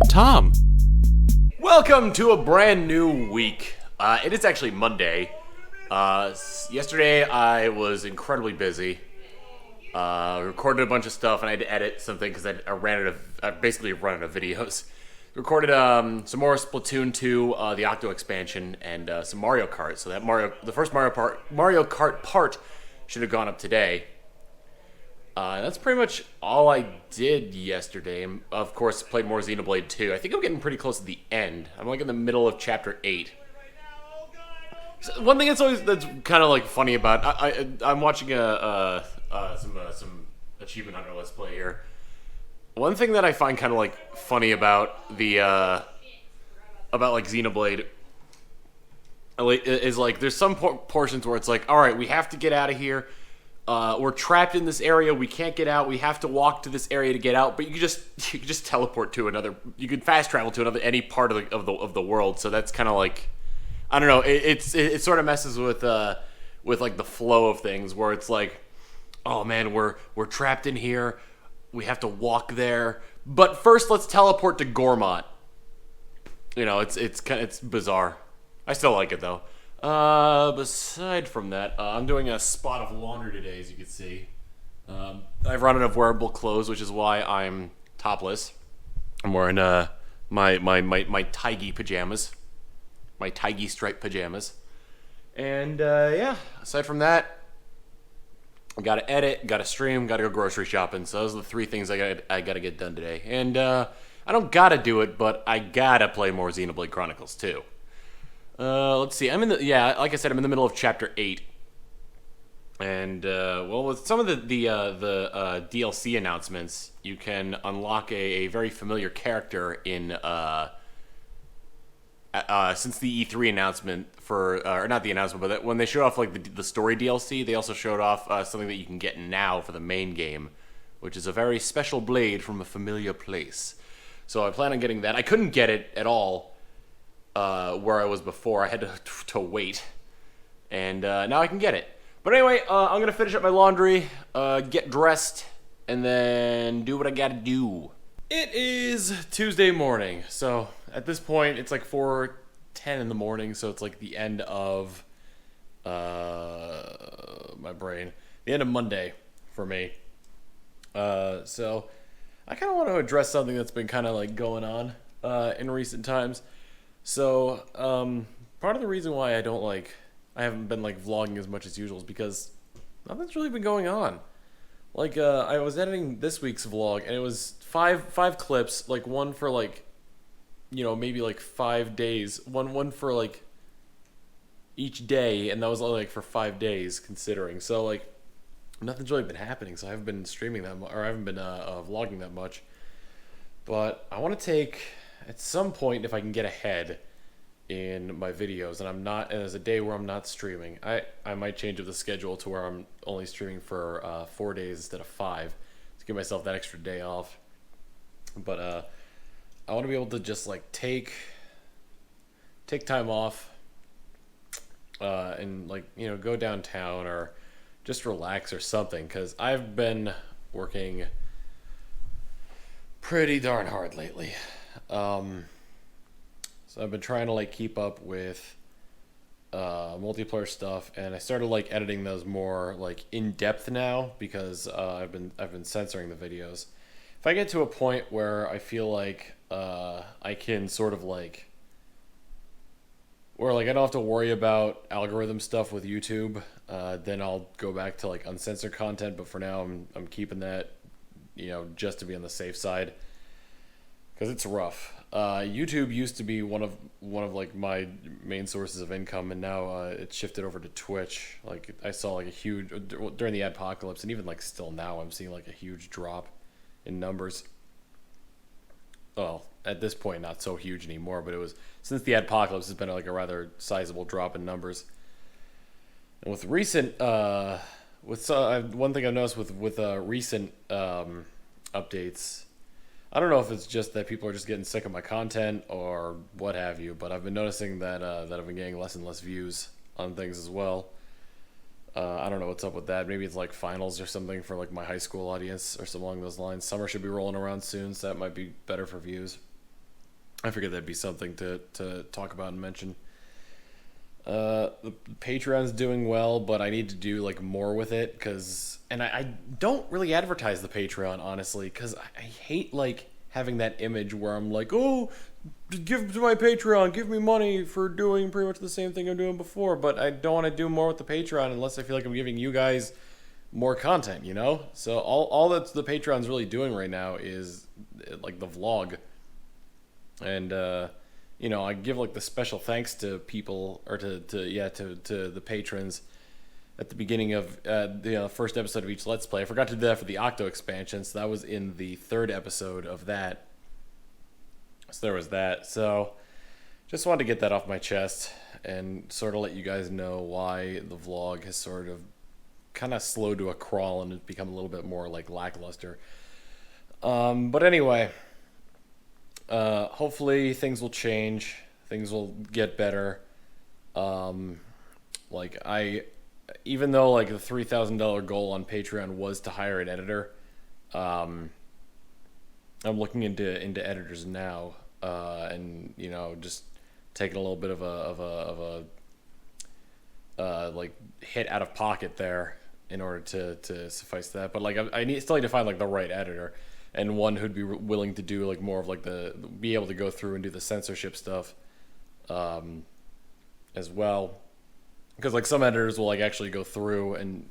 Tom. Welcome to a brand new week. It is actually Monday. Yesterday I was incredibly busy. Recorded a bunch of stuff and I had to edit something because I basically ran out of videos. Recorded some more Splatoon 2, the Octo expansion, and some Mario Kart. So the first Mario Kart part should have gone up today. That's pretty much all I did yesterday. And of course, played more Xenoblade 2. I think I'm getting pretty close to the end. I'm like in the middle of Chapter 8. So one thing that's kind of like funny about I'm watching some Achievement Hunter Let's Play here. One thing that I find kind of like funny about the about like Xenoblade is like there's some portions where it's like, all right, we have to get out of here. We're trapped in this area. We can't get out. We have to walk to this area to get out. But you can just teleport to another. You can fast travel to any part of the world. So that's kind of like, I don't know. It sort of messes with like the flow of things where it's like, oh man, we're trapped in here. We have to walk there. But first, let's teleport to Gormott. You know, it's bizarre. I still like it though. Beside from that, I'm doing a spot of laundry today, as you can see. I've run out of wearable clothes, which is why I'm topless. I'm wearing my Taigi pajamas, my Taigi striped pajamas, and yeah. Aside from that, I gotta edit, gotta stream, gotta go grocery shopping. So those are the three things I gotta get done today. And I don't gotta do it, but I gotta play more Xenoblade Chronicles 2. Let's see. Like I said, I'm in the middle of Chapter 8, and well, with some of the DLC announcements, you can unlock a very familiar character in since the E3 announcement or not the announcement, but when they showed off like the story DLC, they also showed off something that you can get now for the main game, which is a very special blade from a familiar place. So I plan on getting that. I couldn't get it at all. Where I was before. I had to wait, and now I can get it. But anyway, I'm gonna finish up my laundry, get dressed, and then do what I gotta do. It is Tuesday morning, so at this point it's like 4:10 in the morning, so it's like the end of my brain, the end of Monday for me. So I kind of want to address something that's been kind of like going on in recent times. So, part of the reason why I haven't been like vlogging as much as usual is because nothing's really been going on. Like, I was editing this week's vlog and it was five clips, like one for like, you know, maybe like 5 days, one for like each day, and that was only like for 5 days considering. So like, nothing's really been happening, so I haven't been streaming that much, or I haven't been vlogging that much. But I want to take, at some point, if I can get ahead in my videos, and there's a day where I'm not streaming, I might change up the schedule to where I'm only streaming for 4 days instead of 5 to give myself that extra day off. But I want to be able to just like take time off and like, you know, go downtown or just relax or something, because I've been working pretty darn hard lately. So I've been trying to like keep up with multiplayer stuff, and I started like editing those more like in depth now because I've been censoring the videos. If I get to a point where I feel like I can sort of like, or like I don't have to worry about algorithm stuff with YouTube, then I'll go back to like uncensored content. But for now, I'm keeping that, you know, just to be on the safe side, because it's rough. YouTube used to be one of like my main sources of income, and now it's shifted over to Twitch. Like I saw like a huge during the adpocalypse, and even like still now, I'm seeing like a huge drop in numbers. Well, at this point, not so huge anymore, but it was since the adpocalypse has been like a rather sizable drop in numbers. And with recent, one thing I've noticed with recent updates. I don't know if it's just that people are just getting sick of my content or what have you, but I've been noticing that I've been getting less and less views on things as well. I don't know what's up with that. Maybe it's like finals or something for like my high school audience or something along those lines. Summer should be rolling around soon, so that might be better for views. I figured that'd be something to talk about and mention. The Patreon's doing well, but I need to do like more with it and I don't really advertise the Patreon, honestly, because I hate like having that image where I'm like, oh, give to my Patreon, give me money for doing pretty much the same thing I'm doing before, but I don't want to do more with the Patreon unless I feel like I'm giving you guys more content, you know? So all that the Patreon's really doing right now is like the vlog. And I give like the special thanks to people or to the patrons at the beginning of the first episode of each Let's Play. I forgot to do that for the Octo expansion, so that was in the third episode of that. So there was that. So just wanted to get that off my chest and sort of let you guys know why the vlog has sort of kind of slowed to a crawl and has become a little bit more like lackluster. But anyway, hopefully things will change. Things will get better. Even though like the $3,000 goal on Patreon was to hire an editor, I'm looking into editors now, and just taking a little bit of a like hit out of pocket there in order to suffice that. But like still need to find like the right editor and one who'd be willing to do like more of like be able to go through and do the censorship stuff, as well. Because like some editors will like actually go through and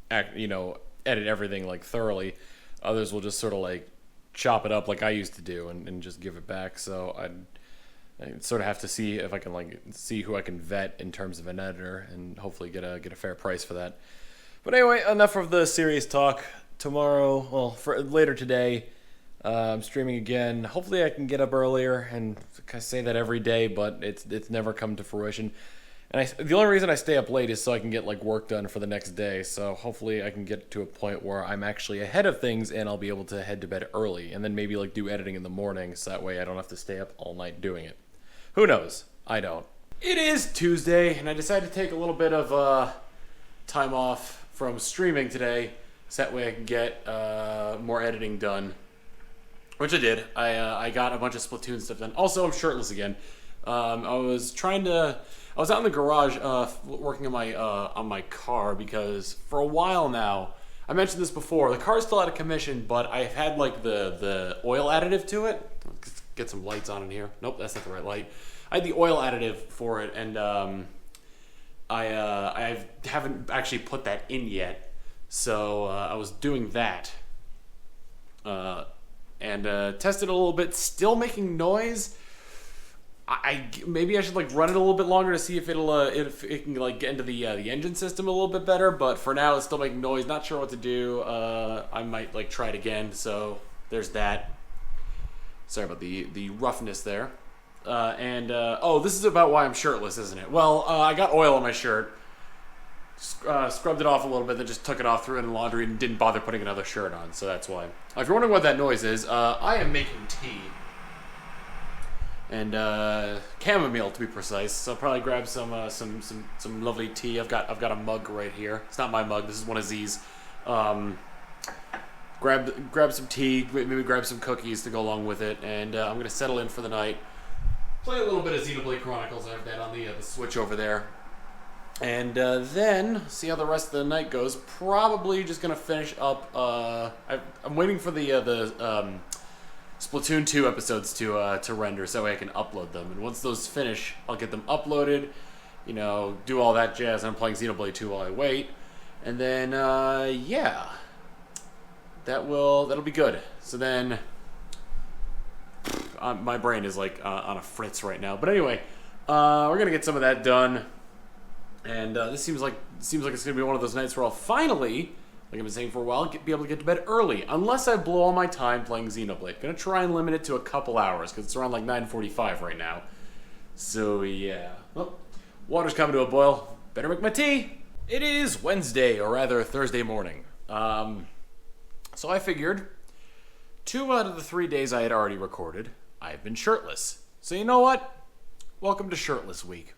edit everything like thoroughly. Others will just sort of like chop it up like I used to do and just give it back. So I sort of have to see if I can like see who I can vet in terms of an editor and hopefully get a fair price for that. But anyway, enough of the serious talk. For later today, I'm streaming again. Hopefully I can get up earlier, and I say that every day, but it's never come to fruition. And the only reason I stay up late is so I can get like work done for the next day. So hopefully I can get to a point where I'm actually ahead of things and I'll be able to head to bed early and then maybe like do editing in the morning so that way I don't have to stay up all night doing it. Who knows? I don't. It is Tuesday and I decided to take a little bit of time off from streaming today so that way I can get more editing done, which I did. I got a bunch of Splatoon stuff done. Also, I'm shirtless again. I was out in the garage working on my car because for a while now, I mentioned this before, the car's still out of commission, but I've had like the oil additive to it. Let's get some lights on in here. Nope, that's not the right light. I had the oil additive for it, and I haven't actually put that in yet. So I was doing that and tested it a little bit, still making noise. Maybe I should like run it a little bit longer to see if if it can like get into the engine system a little bit better. But for now, it's still making noise. Not sure what to do. I might like try it again. So there's that. Sorry about the roughness there. This is about why I'm shirtless, isn't it? Well, I got oil on my shirt, scrubbed it off a little bit, then just took it off, threw it in the laundry, and didn't bother putting another shirt on. So that's why. If you're wondering what that noise is, I am making tea. And chamomile, to be precise. So I'll probably grab some lovely tea. I've got a mug right here. It's not my mug. This is one of Z's. Grab some tea. Maybe grab some cookies to go along with it. And I'm gonna settle in for the night. Play a little bit of Xenoblade Chronicles. I have that on the Switch over there. And then see how the rest of the night goes. Probably just gonna finish up. I'm waiting for the Splatoon 2 episodes to render so that way I can upload them. And once those finish, I'll get them uploaded, do all that jazz. And I'm playing Xenoblade 2 while I wait. And then, that'll be good. So then, my brain is like on a fritz right now. But anyway, we're going to get some of that done. And this seems like it's going to be one of those nights where I'll finally, like I've been saying for a while, be able to get to bed early, unless I blow all my time playing Xenoblade. Gonna try and limit it to a couple hours, because it's around like 9:45 right now. So yeah. Well, water's coming to a boil. Better make my tea. It is Wednesday, or rather Thursday morning. So I figured 2 out of the 3 days I had already recorded, I've been shirtless. So you know what? Welcome to Shirtless Week.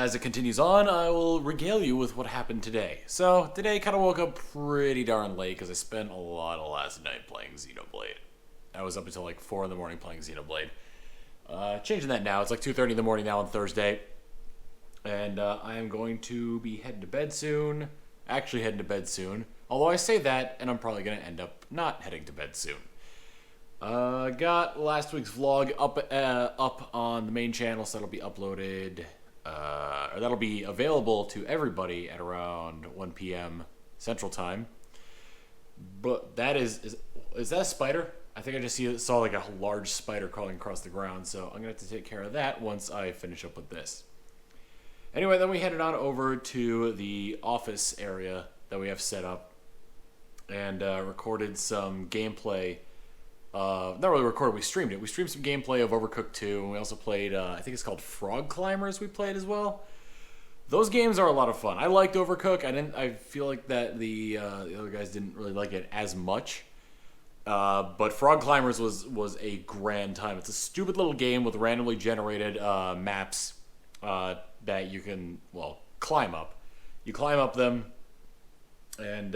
as it continues on, I will regale you with what happened today. So, today kind of woke up pretty darn late because I spent a lot of last night playing Xenoblade. I was up until like 4 in the morning playing Xenoblade. Changing that now. It's like 2:30 in the morning now on Thursday. And I am going to be heading to bed soon. Actually heading to bed soon. Although I say that, and I'm probably going to end up not heading to bed soon. Got last week's vlog up on the main channel, so that'll be uploaded, or that'll be available to everybody at around 1 p.m. Central Time. But that is that a spider? I think I just saw like a large spider crawling across the ground, so I'm going to have to take care of that once I finish up with this. Anyway, then we headed on over to the office area that we have set up and recorded some gameplay. Not really recorded, we streamed it. We streamed some gameplay of Overcooked 2, and we also played, I think it's called Frog Climbers we played as well. Those games are a lot of fun. I liked Overcooked. I feel like that the other guys didn't really like it as much. But Frog Climbers was a grand time. It's a stupid little game with randomly generated maps that you can, well, climb up. You climb up them, and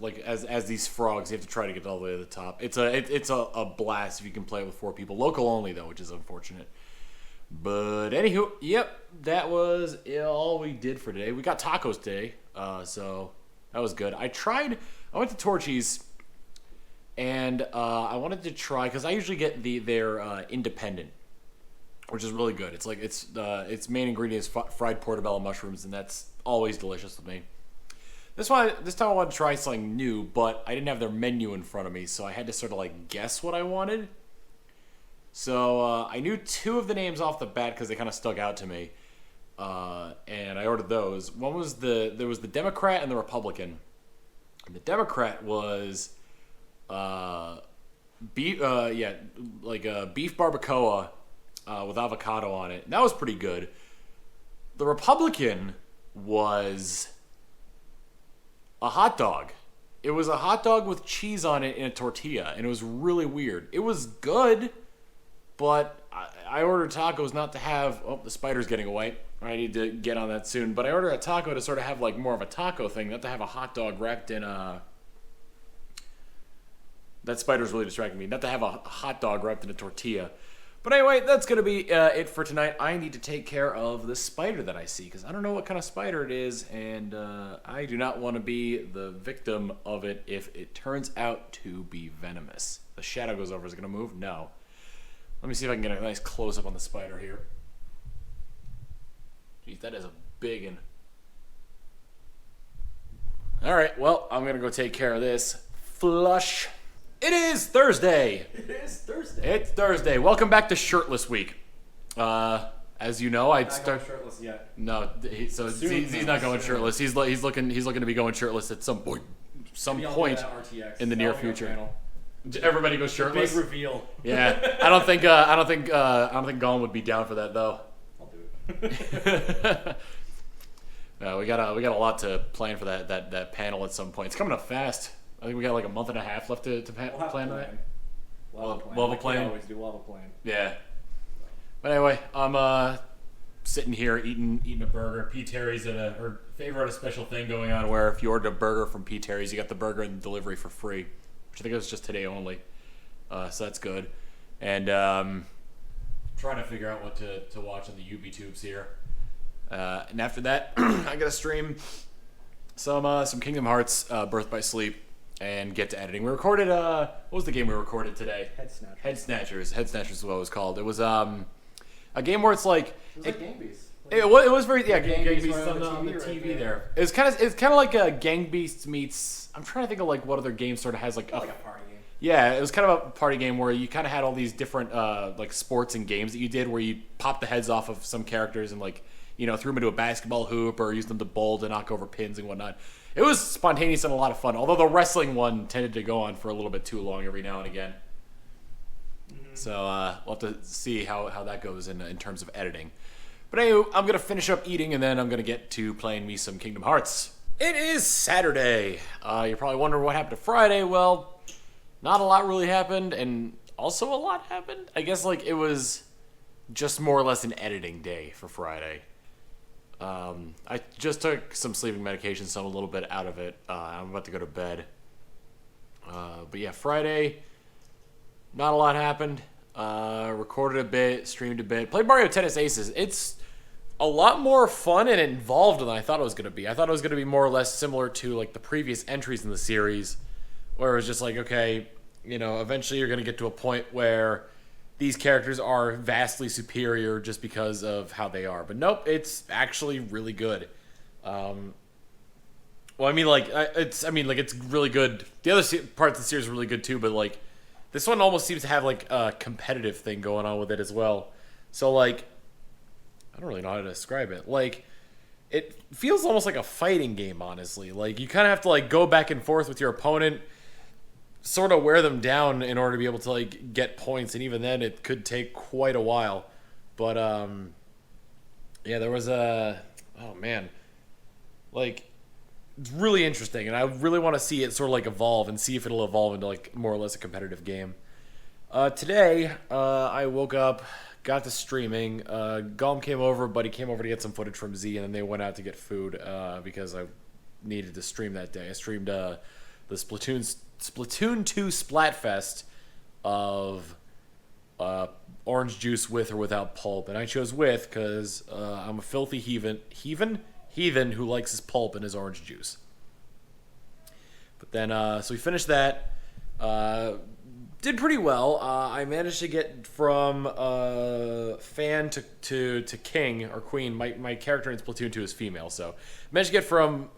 like as these frogs, you have to try to get all the way to the top. It's a blast if you can play it with 4 people. Local only though, which is unfortunate. But anywho, yep, that was all we did for today. We got tacos today, so that was good. I went to Torchy's, and I wanted to try, because I usually get their independent, which is really good. It's like its main ingredient is fried portobello mushrooms, and that's always delicious with me. This time I wanted to try something new, but I didn't have their menu in front of me, so I had to sort of like guess what I wanted. So I knew 2 of the names off the bat because they kind of stuck out to me, and I ordered those. There was the Democrat and the Republican. And the Democrat was beef barbacoa with avocado on it. And that was pretty good. The Republican was a hot dog. It was a hot dog with cheese on it in a tortilla, and it was really weird. It was good, but I ordered tacos not to have... Oh, the spider's getting away. I need to get on that soon. But I ordered a taco to sort of have like more of a taco thing, not to have a hot dog wrapped in a... That spider's really distracting me. Not to have a hot dog wrapped in a tortilla. But anyway, that's going to be it for tonight. I need to take care of the spider that I see, because I don't know what kind of spider it is, and I do not want to be the victim of it if it turns out to be venomous. The shadow goes over. Is it going to move? No. Let me see if I can get a nice close-up on the spider here. Jeez, that is a big one. All right, well, I'm going to go take care of this. Flush. It is Thursday. It's Thursday. Welcome back to Shirtless Week. As you know, Not shirtless yet. No, he's not going shirtless. He's looking to be going shirtless at some point in the near future. Everybody goes shirtless. Big reveal. Yeah, I don't think Gone would be down for that though. I'll do it. We got a lot to plan for that panel at some point. It's coming up fast. I think we got like a month and a half left to plan that. We'll have a plan. Always do. We'll have a plan. Yeah. But anyway, I'm sitting here eating a burger. P. Terry's at her favorite a special thing going on where if you ordered a burger from P. Terry's, you got the burger and delivery for free, which I think it was just today only. So that's good. And trying to figure out what to watch on the UB tubes here. And after that, I gotta stream some Kingdom Hearts Birth by Sleep. And get to editing. We recorded, what was the game we recorded today? Head Snatchers is what it was called. It was a game where it's like... It was like Gang Beasts. It was very... Yeah, Gang Beasts right on the TV right there. It's kind of like a Gang Beasts meets... I'm trying to think of like what other game sort of has like... Like a party game. Yeah, it was kind of a party game where you kind of had all these different like sports and games that you did where you popped the heads off of some characters and like, you know, threw them into a basketball hoop or used them to bowl to knock over pins and whatnot. It was spontaneous and a lot of fun, although the wrestling one tended to go on for a little bit too long every now and again. Mm-hmm. So we'll have to see how that goes in terms of editing. But anyway, I'm going to finish up eating, and then I'm going to get to playing me some Kingdom Hearts. It is Saturday. You're probably wondering what happened to Friday. Well, not a lot really happened, and also a lot happened. I guess like it was just more or less an editing day for Friday. I just took some sleeping medication, so I'm a little bit out of it. I'm about to go to bed. But yeah, Friday, not a lot happened. Recorded a bit, streamed a bit, played Mario Tennis Aces. It's a lot more fun and involved than I thought it was going to be. I thought it was going to be more or less similar to like the previous entries in the series, where it was just like, okay, you know, eventually you're going to get to a point where these characters are vastly superior just because of how they are. But nope, it's actually really good. Well, I mean, like, it's really good. The other parts of the series are really good too, but like, this one almost seems to have like a competitive thing going on with it as well. So like, I don't really know how to describe it. Like, it feels almost like a fighting game, honestly. Like, you kind of have to like go back and forth with your opponent, sort of wear them down in order to be able to like get points, and even then it could take quite a while. But yeah, there was oh man, like, it's really interesting, and I really want to see it sort of like evolve and see if it'll evolve into like more or less a competitive game. Today I woke up, got to streaming. Gom came over, but he came over to get some footage from Z, and then they went out to get food because I needed to stream that day. I streamed the Splatoon 2 Splatfest of orange juice with or without pulp, and I chose with because I'm a filthy heathen who likes his pulp and his orange juice. But then, so we finished that. Did pretty well. I managed to get from fan to king or queen. My character in Splatoon 2 is female, so managed to get from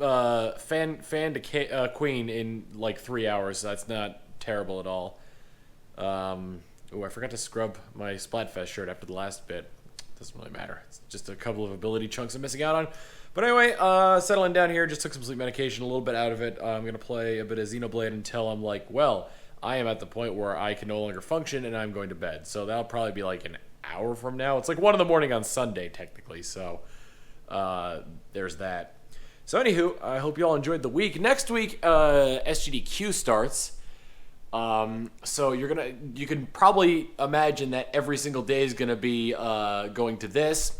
fan to queen in like 3 hours. So that's not terrible at all. I forgot to scrub my Splatfest shirt after the last bit. Doesn't really matter. It's just a couple of ability chunks I'm missing out on. But anyway, settling down here. Just took some sleep medication, a little bit out of it. I'm gonna play a bit of Xenoblade until I'm like, well, I am at the point where I can no longer function, and I'm going to bed. So that'll probably be like an hour from now. It's like 1 a.m. on Sunday, technically. So there's that. So anywho, I hope you all enjoyed the week. Next week, SGDQ starts. So you can probably imagine that every single day is gonna be going to this.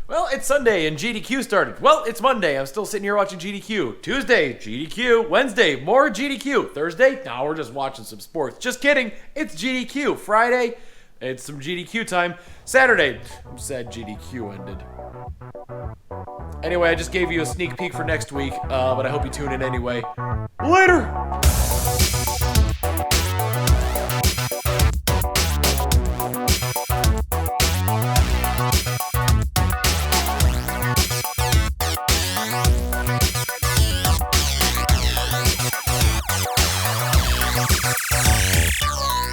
Well, it's Sunday and GDQ started. Well, it's Monday. I'm still sitting here watching GDQ. Tuesday, GDQ. Wednesday, more GDQ. Thursday, now we're just watching some sports. Just kidding. It's GDQ. Friday, it's some GDQ time. Saturday, I'm sad GDQ ended. Anyway, I just gave you a sneak peek for next week, but I hope you tune in anyway. Later!